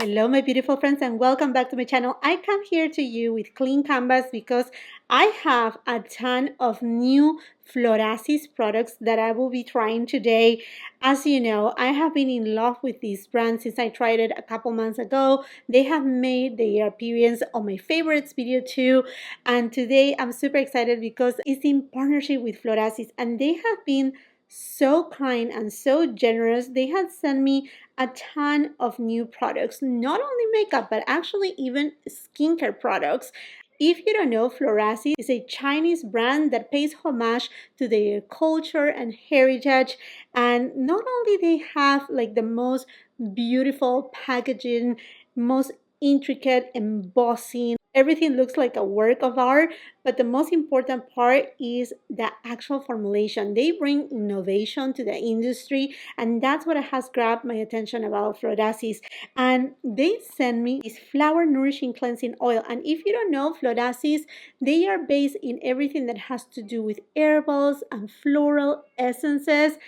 Hello my beautiful friends and welcome back to my channel. I come here to you with clean canvas because I have a ton of new Florasis products that I will be trying today. As you know, I have been in love with this brand since I tried it a couple months ago. They have made their appearance on my favorites video too, and today I'm super excited because it's in partnership with Florasis and they have been so kind and so generous. They had sent me a ton of new products, not only makeup but actually even skincare products. If you don't know, Florasis is a Chinese brand that pays homage to their culture and heritage, and not only they have like the most beautiful packaging, most intricate embossing, everything looks like a work of art, but the most important part is the actual formulation. They bring innovation to the industry, and that's what has grabbed my attention about Florasis. And they send me this flower nourishing cleansing oil, and if you don't know, Florasis, they are based in everything that has to do with herbals and floral essences.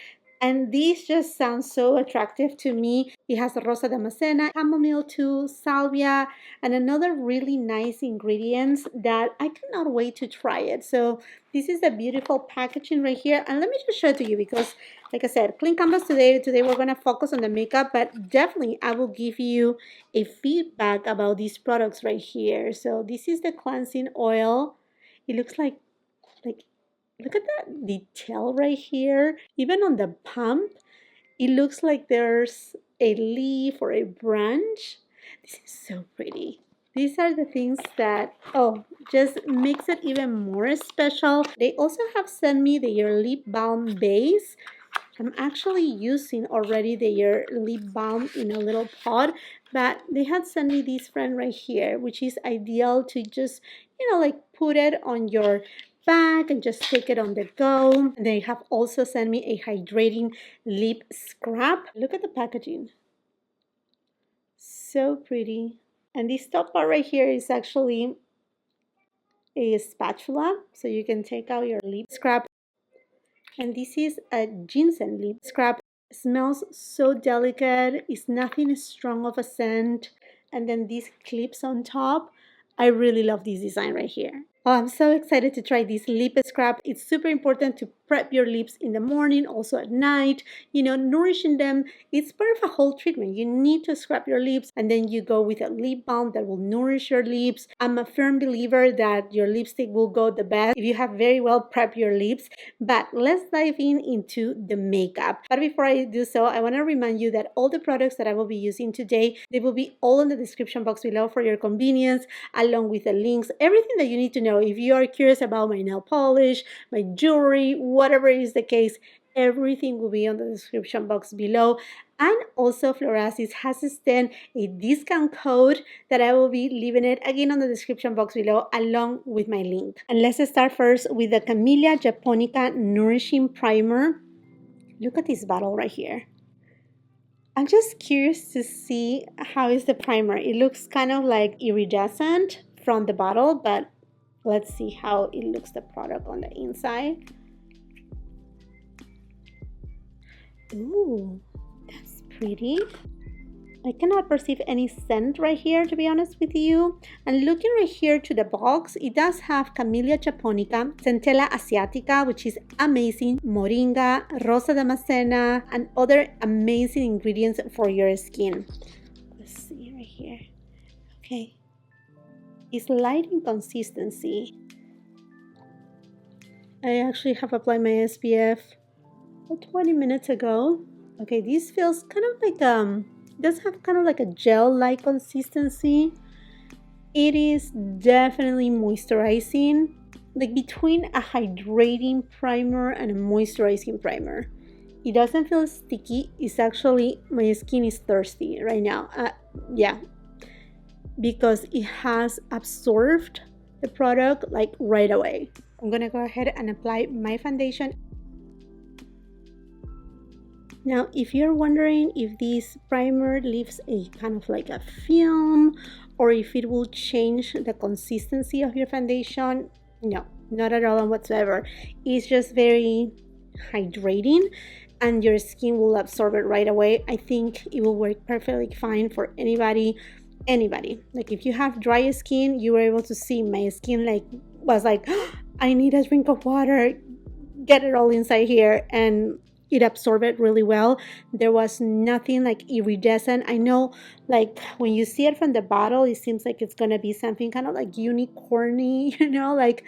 And this just sounds so attractive to me. It has rosa damascena, chamomile too, salvia, and another really nice ingredients that I cannot wait to try it. So this is the beautiful packaging right here. And let me just show it to you because, like I said, clean canvas today. Today we're going to focus on the makeup, but definitely I will give you a feedback about these products right here. So this is the cleansing oil. It looks like look at that detail right here. Even on the pump, it looks like there's a leaf or a branch. This is so pretty. These are the things that, just makes it even more special. They also have sent me their lip balm base. I'm actually using already their lip balm in a little pot, but they had sent me this friend right here, which is ideal to just, like put it on your bag and just take it on the go. They have also sent me a hydrating lip scrub. Look at the packaging. So pretty. And this top part right here is actually a spatula, so you can take out your lip scrub. And this is a ginseng lip scrub. It smells so delicate. It's nothing strong of a scent. And then these clips on top. I really love this design right here. Oh, I'm so excited to try this lip scrub. It's super important to prep your lips in the morning, also at night. Nourishing them, it's part of a whole treatment. You need to scrub your lips and then you go with a lip balm that will nourish your lips. I'm a firm believer that your lipstick will go the best if you have very well prepped your lips. But let's dive into the makeup. But before I do so, I want to remind you that all the products that I will be using today, they will be all in the description box below for your convenience, along with the links, everything that you need to know. If you are curious about my nail polish, my jewelry, whatever is the case, everything will be on the description box below. And also Florasis has sent a discount code that I will be leaving it again on the description box below along with my link. And let's start first with the Camilla Japonica Nourishing Primer. Look at this bottle right here. I'm just curious to see how is the primer. It looks kind of like iridescent from the bottle, but let's see how it looks, the product on the inside. Ooh, that's pretty. I cannot perceive any scent right here, to be honest with you. And looking right here to the box, it does have Camellia Japonica, Centella Asiatica, which is amazing, Moringa, Rosa Damascena, and other amazing ingredients for your skin. Let's see right here. Okay. It's light in consistency. I actually have applied my SPF 20 minutes ago. Okay, this feels kind of like does have kind of like a gel-like consistency. It is definitely moisturizing, like between a hydrating primer and a moisturizing primer. It doesn't feel sticky. It's actually, my skin is thirsty right now. Yeah, because it has absorbed the product like right away. I'm gonna go ahead and apply my foundation. Now, if you're wondering if this primer leaves a kind of like a film or if it will change the consistency of your foundation, no, not at all whatsoever. It's just very hydrating. and your skin will absorb it right away. I think it will work perfectly fine for anybody. Like if you have dry skin, you were able to see my skin like was like, "Oh, I need a drink of water, get it all inside here," and it absorbed it really well. There was nothing like iridescent. I know like when you see it from the bottle, it seems like it's gonna be something kind of like unicorny, like.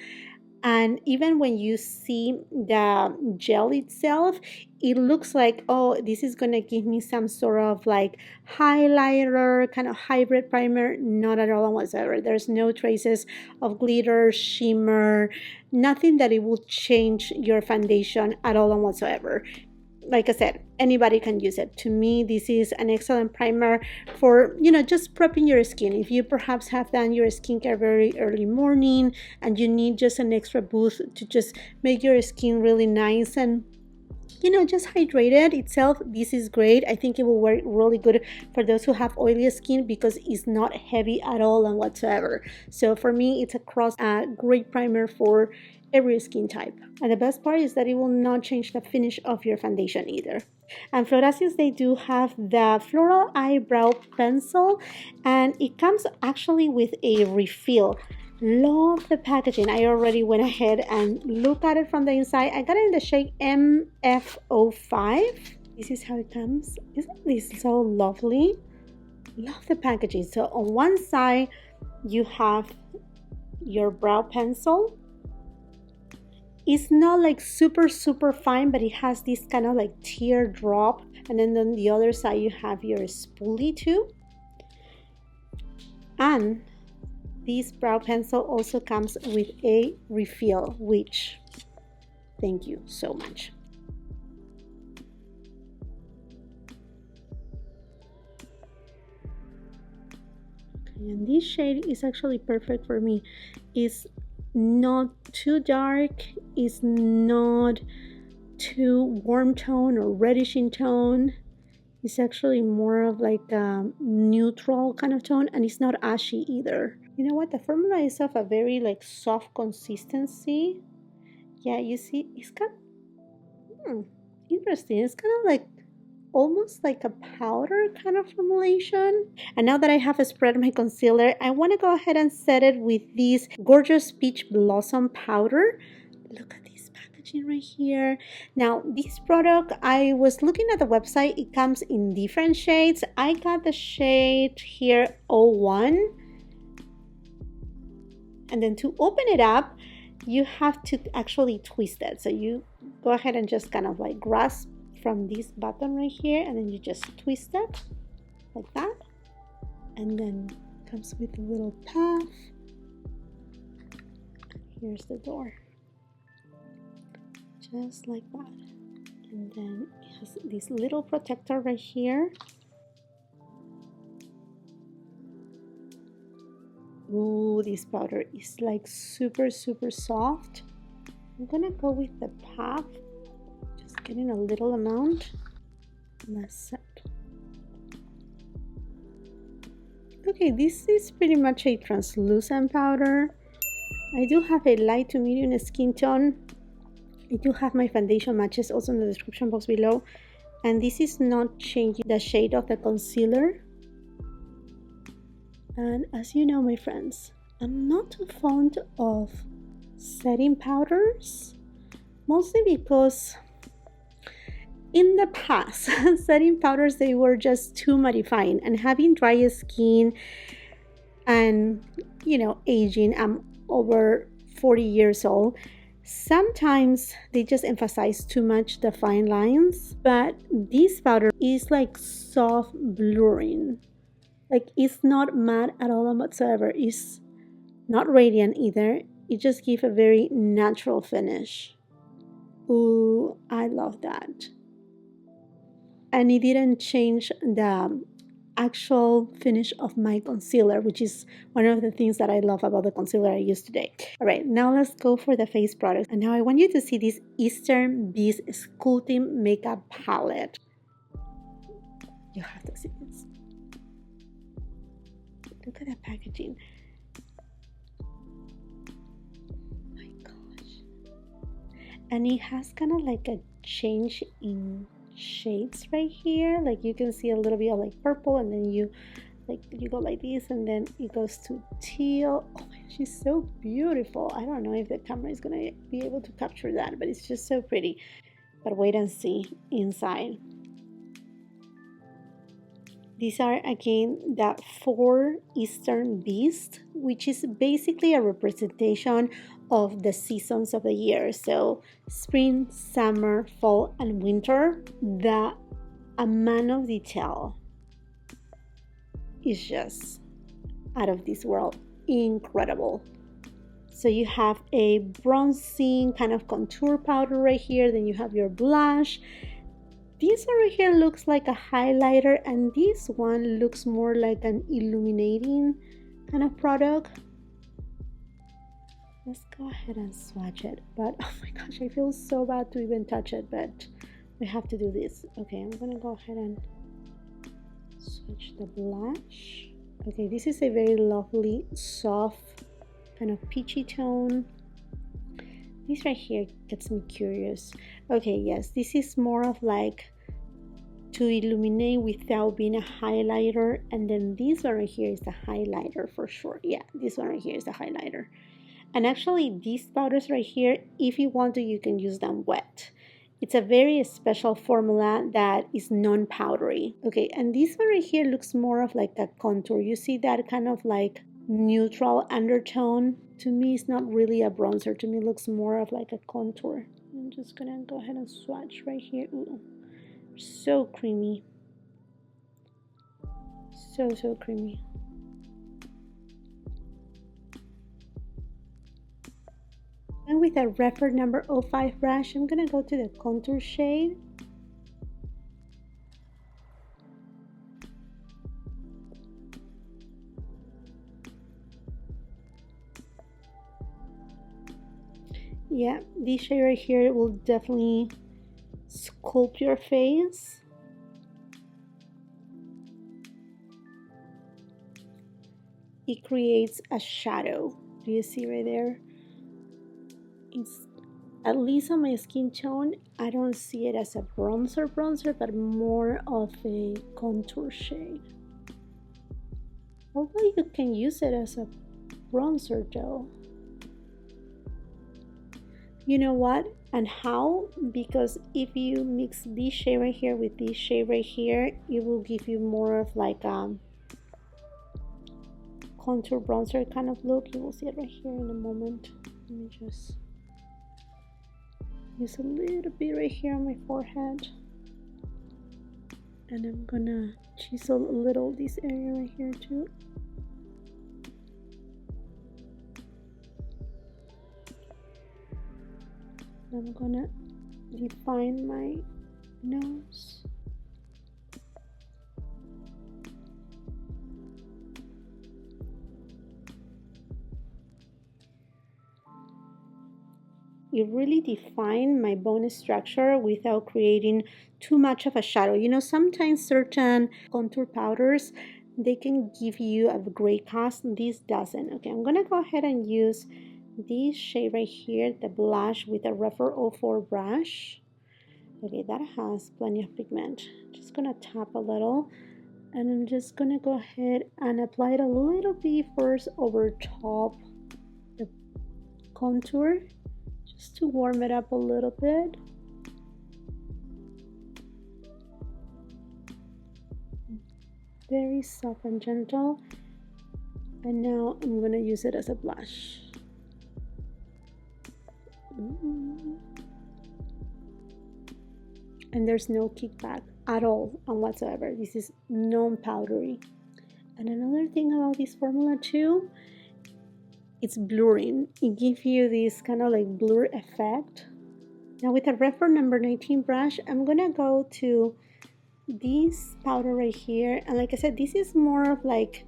And even when you see the gel itself, it looks like, oh, this is going to give me some sort of like highlighter, kind of hybrid primer. Not at all whatsoever. There's no traces of glitter, shimmer, nothing that it will change your foundation at all whatsoever. Like I said, anybody can use it. To me, this is an excellent primer for, just prepping your skin. If you perhaps have done your skincare very early morning and you need just an extra boost to just make your skin really nice and just hydrated itself, this is great. I think it will work really good for those who have oily skin because it's not heavy at all and whatsoever. So for me, it's a great primer for every skin type. And the best part is that it will not change the finish of your foundation either. And Florasis, they do have the Floral Eyebrow Pencil, and it comes actually with a refill. Love the packaging. I already went ahead and looked at it from the inside. I got it in the shade MF05. This is how it comes. Isn't this so lovely? Love the packaging. So on one side, you have your brow pencil. It's not like super fine, but it has this kind of like teardrop. And then on the other side, you have your spoolie too. And this brow pencil also comes with a refill, which thank you so much. Okay, and this shade is actually perfect for me. It's not too dark, it's not too warm tone or reddish in tone. It's actually more of like a neutral kind of tone, and it's not ashy either. You know what? The formula is of a very like soft consistency. Yeah, you see, it's kind of interesting. It's kind of like almost like a powder kind of formulation. And now that I have spread my concealer, I want to go ahead and set it with this gorgeous peach blossom powder. Look at this packaging right here. Now this product, I was looking at the website, it comes in different shades. I got the shade here 01, and then to open it up you have to actually twist it. So you go ahead and just kind of like grasp from this button right here, and then you just twist it like that, and then comes with a little puff. Here's the door, just like that, and then it has this little protector right here. Ooh, this powder is like super soft. I'm gonna go with the puff, just getting a little amount. That's it. Okay, this is pretty much a translucent powder. I do have a light to medium skin tone. I do have my foundation matches also in the description box below, and this is not changing the shade of the concealer. And as you know, my friends, I'm not too fond of setting powders, mostly because in the past setting powders, they were just too mattifying, and having dry skin and aging, I'm over 40 years old, sometimes they just emphasize too much the fine lines. But this powder is like soft blurring. Like, it's not matte at all whatsoever. It's not radiant either. It just gives a very natural finish. Ooh, I love that. And it didn't change the actual finish of my concealer, which is one of the things that I love about the concealer I use today. All right, now let's go for the face product. And now I want you to see this Eastern Beast Sculpting Makeup Palette. You have to see this. Look at that packaging. My gosh. And it has kind of like a change in shades right here. Like you can see a little bit of like purple, and then you go like this, and then it goes to teal. Oh my gosh, she's so beautiful. I don't know if the camera is gonna be able to capture that, but it's just so pretty. But wait and see inside. These are again the 4 Eastern Beasts, which is basically a representation of the seasons of the year. So spring, summer, fall, and winter. The amount of detail is just out of this world. Incredible. So you have a bronzing kind of contour powder right here. Then you have your blush. This one right here looks like a highlighter, and this one looks more like an illuminating kind of product. Let's go ahead and swatch it. But oh my gosh, I feel so bad to even touch it, but we have to do this. Okay, I'm gonna go ahead and swatch the blush. Okay, this is a very lovely, soft, kind of peachy tone. This right here gets me curious. Okay, yes, this is more of like to illuminate without being a highlighter. And then this one right here is the highlighter for sure. Yeah, this one right here is the highlighter. And actually, these powders right here, if you want to, you can use them wet. It's a very special formula that is non-powdery. Okay, and this one right here looks more of like a contour. You see that kind of like neutral undertone. To me, it's not really a bronzer. To me, it looks more of like a contour. I'm just gonna go ahead and swatch right here. Ooh, so creamy. So creamy. And with a Refer number 05 brush, I'm gonna go to the contour shade. Yeah, this shade right here will definitely sculpt your face. It creates a shadow. Do you see right there? It's, at least on my skin tone, I don't see it as a bronzer, but more of a contour shade. Although you can use it as a bronzer though. You know what and how? Because if you mix this shade right here with this shade right here, it will give you more of like a contour bronzer kind of look. You will see it right here in a moment. Let me just use a little bit right here on my forehead, and I'm gonna chisel a little this area right here too. I'm gonna define my nose. It really defined my bone structure without creating too much of a shadow. You know, sometimes certain contour powders, they can give you a gray cast. This doesn't. Okay, I'm gonna go ahead and use this shade right here, the blush, with a Refer 04 brush. Okay, that has plenty of pigment. Just gonna tap a little, and I'm just gonna go ahead and apply it a little bit first over top the contour, just to warm it up a little bit. Very soft and gentle. And now I'm gonna use it as a blush. And there's no kickback at all and whatsoever. This is non-powdery. And another thing about this formula too, it's blurring. It gives you this kind of like blur effect. Now with a Refer number 19 brush, I'm gonna go to this powder right here. And like I said, this is more of like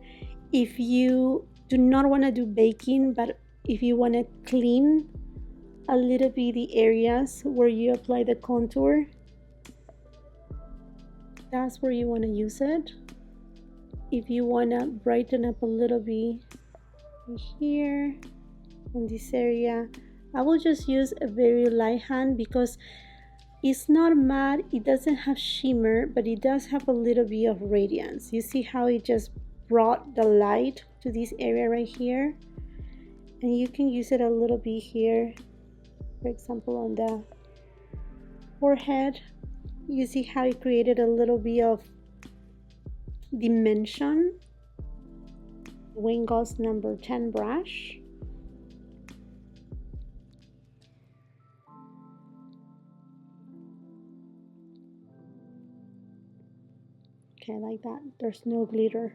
if you do not want to do baking, but if you want to clean a little bit the areas where you apply the contour, that's where you want to use it. If you want to brighten up a little bit here on this area, I will just use a very light hand, because It's not matte, it doesn't have shimmer, but it does have a little bit of radiance. You see how it just brought the light to this area right here? And you can use it a little bit here, for example on the forehead. You see how it created a little bit of dimension. Wingos number 10 brush. Okay, like that. There's no glitter.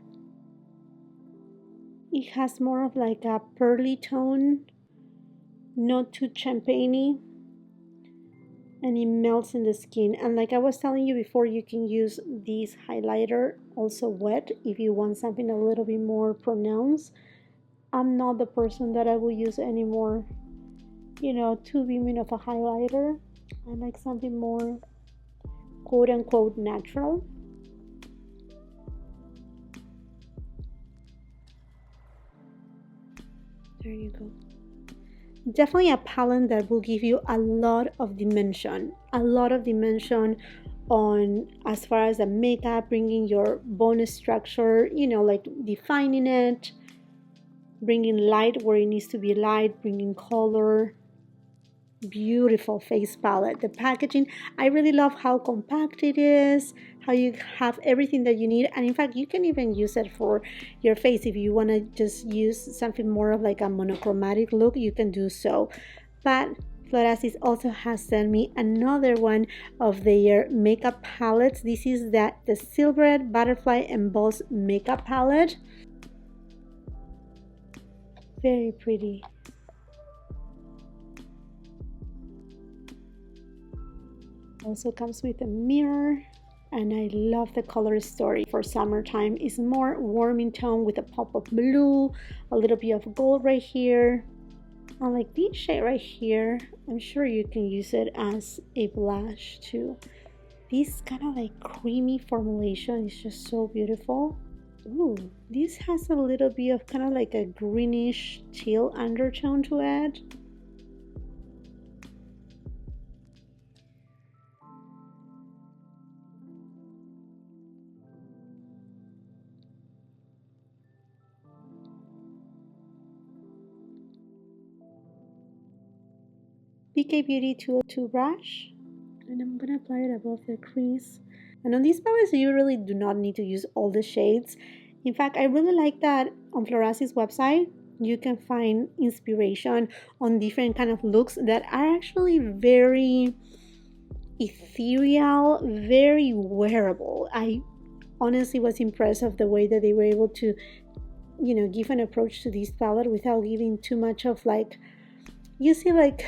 It has more of like a pearly tone, not too champagne-y, and it melts in the skin. And like I was telling you before, you can use this highlighter also wet if you want something a little bit more pronounced. I'm not the person that I will use anymore, you know, too beaming of a highlighter. I like something more quote unquote natural. There you go. Definitely a palette that will give you a lot of dimension on as far as the makeup, bringing your bone structure, you know, like defining it, bringing light where it needs to be light, bringing color. Beautiful face palette. The packaging, I really love how compact it is, how you have everything that you need, and in fact you can even use it for your face. If you want to just use something more of like a monochromatic look, you can do so. But Florasis also has sent me another one of their makeup palettes. This is the Silvered Butterfly Embossed Makeup Palette. Very pretty. Also comes with a mirror, and I love the color story for summertime. It's more warm in tone with a pop of blue, a little bit of gold right here. I like this shade right here. I'm sure you can use it as a blush too. This kind of like creamy formulation is just so beautiful. Ooh, this has a little bit of kind of like a greenish teal undertone to it. BK Beauty 202 brush, and I'm gonna apply it above the crease. And on these palettes you really do not need to use all the shades. In fact, I really like that on Florasis website you can find inspiration on different kind of looks that are actually very ethereal, very wearable. I honestly was impressed of the way that they were able to, you know, give an approach to this palette without giving too much of like, you see, like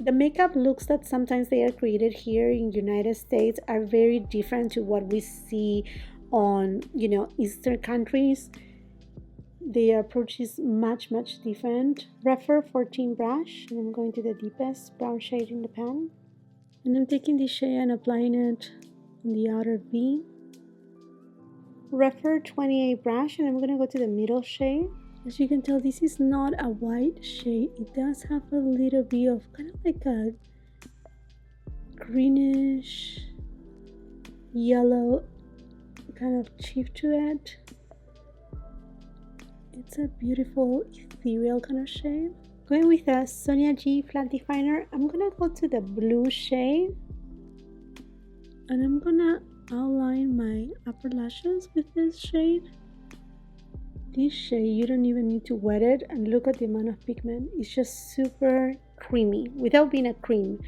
the makeup looks that sometimes they are created here in United States are very different to what we see on, you know, Eastern countries. Their approach is much different. Refer 14 brush, and I'm going to the deepest brown shade in the pan, and I'm taking this shade and applying it on the outer V. Refer 28 brush, and I'm going to go to the middle shade. As you can tell, this is not a white shade. It does have a little bit of kind of like a greenish yellow kind of chip to it. It's a beautiful ethereal kind of shade. Going with a Sonia G flat definer, I'm gonna go to the blue shade, and I'm gonna outline my upper lashes with this shade. This shade, you don't even need to wet it, and look at the amount of pigment. It's just super creamy without being a cream.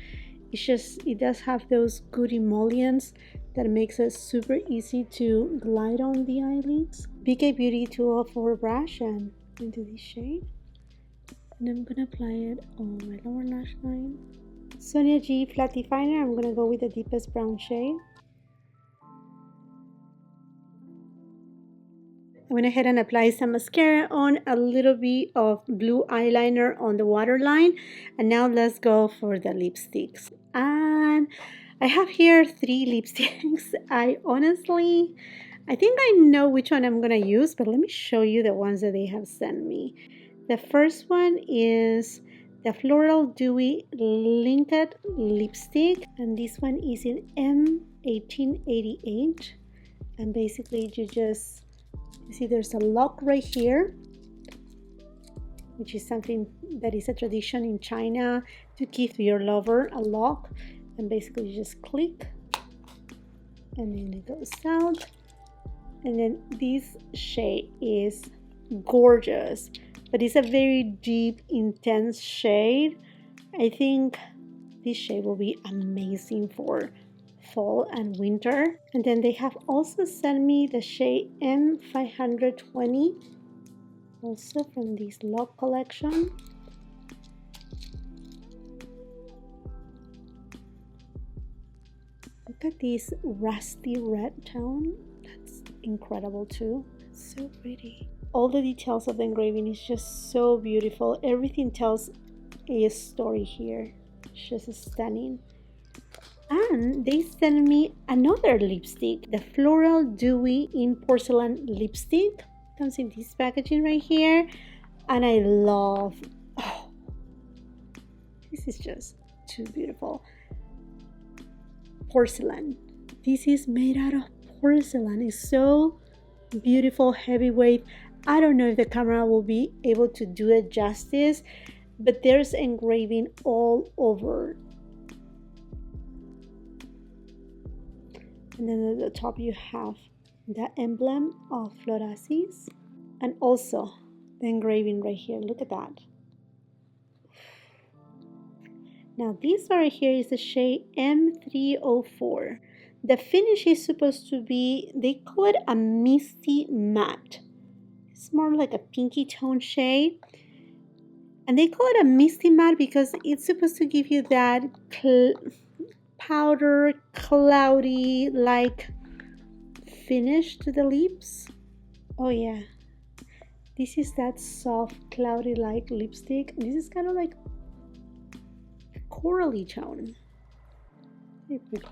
It's just, it does have those good emollients that makes it super easy to glide on the eyelids. BK Beauty 204 brush, and into this shade, and I'm gonna apply it on my lower lash line. Sonia G flat definer, I'm gonna go with the deepest brown shade. I went ahead and applied some mascara on, a little bit of blue eyeliner on the waterline, and now let's go for the lipsticks. And I have here 3 lipsticks. I think I know which one I'm gonna use, but let me show you the ones that they have sent me. The first one is the Floral Dewy Linked Lipstick, and this one is in M1888. And basically you see there's a lock right here, which is something that is a tradition in China to give your lover a lock. And basically you just click and then it goes out. And then this shade is gorgeous, but it's a very deep, intense shade. I think this shade will be amazing for fall and winter. And then they have also sent me the shade M520, also from this Lock collection. Look at this rusty red tone. That's incredible too. So pretty. All the details of the engraving is just so beautiful. Everything tells a story here. It's just stunning. And they sent me another lipstick, the Floral Dewy in Porcelain lipstick. Comes in this packaging right here. And I love, oh, this is just too beautiful. Porcelain. This is made out of porcelain. It's so beautiful, heavyweight. I don't know if the camera will be able to do it justice, but there's engraving all over. And then at the top you have the emblem of Florasis, and also the engraving right here. Look at that. Now this right here is the shade M304. The finish is supposed to be, they call it a misty matte. It's more like a pinky tone shade. And they call it a misty matte because it's supposed to give you that powder, cloudy like finish to the lips. Oh yeah. This is that soft, cloudy like lipstick. This is kind of like corally tone. Very pretty.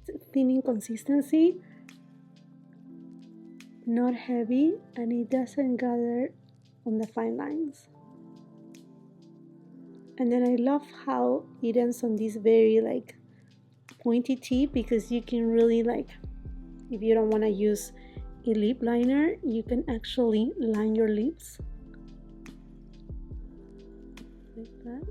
It's a thinning consistency, not heavy, and it doesn't gather on the fine lines. And then I love how it ends on this very like pointy tip, because you can really like, if you don't want to use a lip liner, you can actually line your lips like that.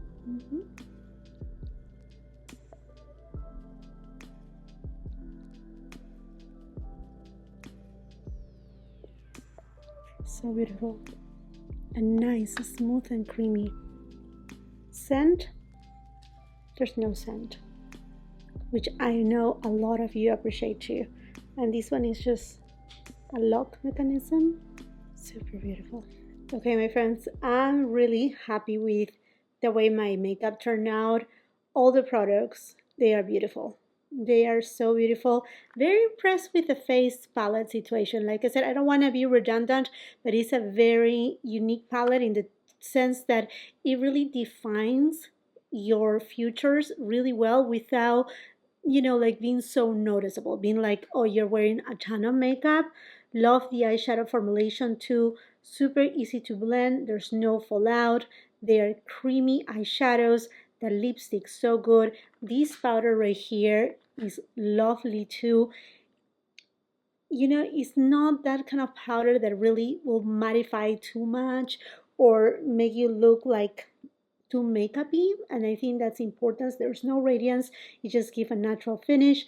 So beautiful and nice, smooth and creamy. Scent, there's no scent, which I know a lot of you appreciate too. And this one is just a lock mechanism. Super beautiful. Okay, my friends, I'm really happy with the way my makeup turned out. All the products, they are beautiful. They are so beautiful. Very impressed with the face palette situation. Like I said, I don't want to be redundant, but it's a very unique palette in the sense that it really defines your features really well without, you know, like being so noticeable, being like, oh, you're wearing a ton of makeup. Love the eyeshadow formulation too. Super easy to blend. There's no fallout. They are creamy eyeshadows. The lipstick so good. This powder right here is lovely too. You know, it's not that kind of powder that really will mattify too much or make you look like too makeup-y, and I think that's important. There's no radiance, it just gives a natural finish.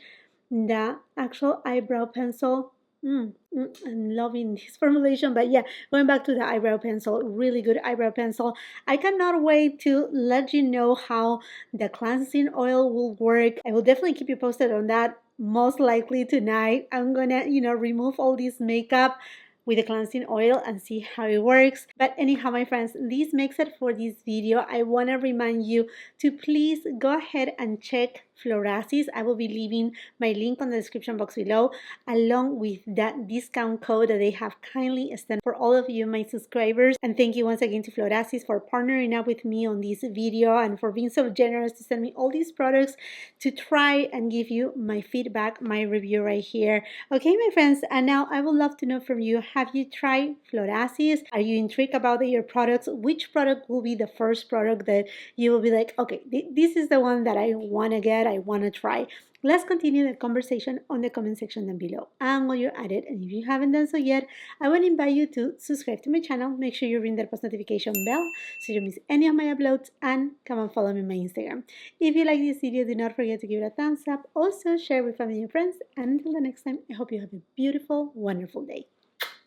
The actual eyebrow pencil, I'm loving this formulation. But yeah, going back to the eyebrow pencil, really good eyebrow pencil. I cannot wait to let you know how the cleansing oil will work. I will definitely keep you posted on that. Most likely tonight I'm gonna, you know, remove all this makeup with the cleansing oil and see how it works. But anyhow, my friends, this makes it for this video. I want to remind you to please go ahead and check Florasis. I will be leaving my link on the description box below, along with that discount code that they have kindly extended for all of you, my subscribers. And thank you once again to Florasis for partnering up with me on this video and for being so generous to send me all these products to try and give you my feedback, my review right here. Okay, my friends, and now I would love to know from you, have you tried Florasis? Are you intrigued about your products? Which product will be the first product that you will be like, okay, this is the one that I want to get, I want to try? Let's continue the conversation on the comment section down below. And while you're at it, and if you haven't done so yet, I want to invite you to subscribe to my channel. Make sure you ring that post notification bell so you don't miss any of my uploads, and come and follow me on my Instagram. If you like this video, do not forget to give it a thumbs up. Also, share with family and friends. And until the next time, I hope you have a beautiful, wonderful day.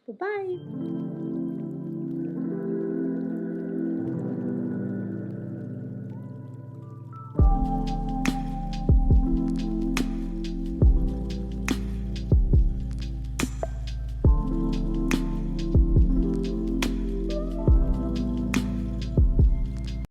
Bye-bye.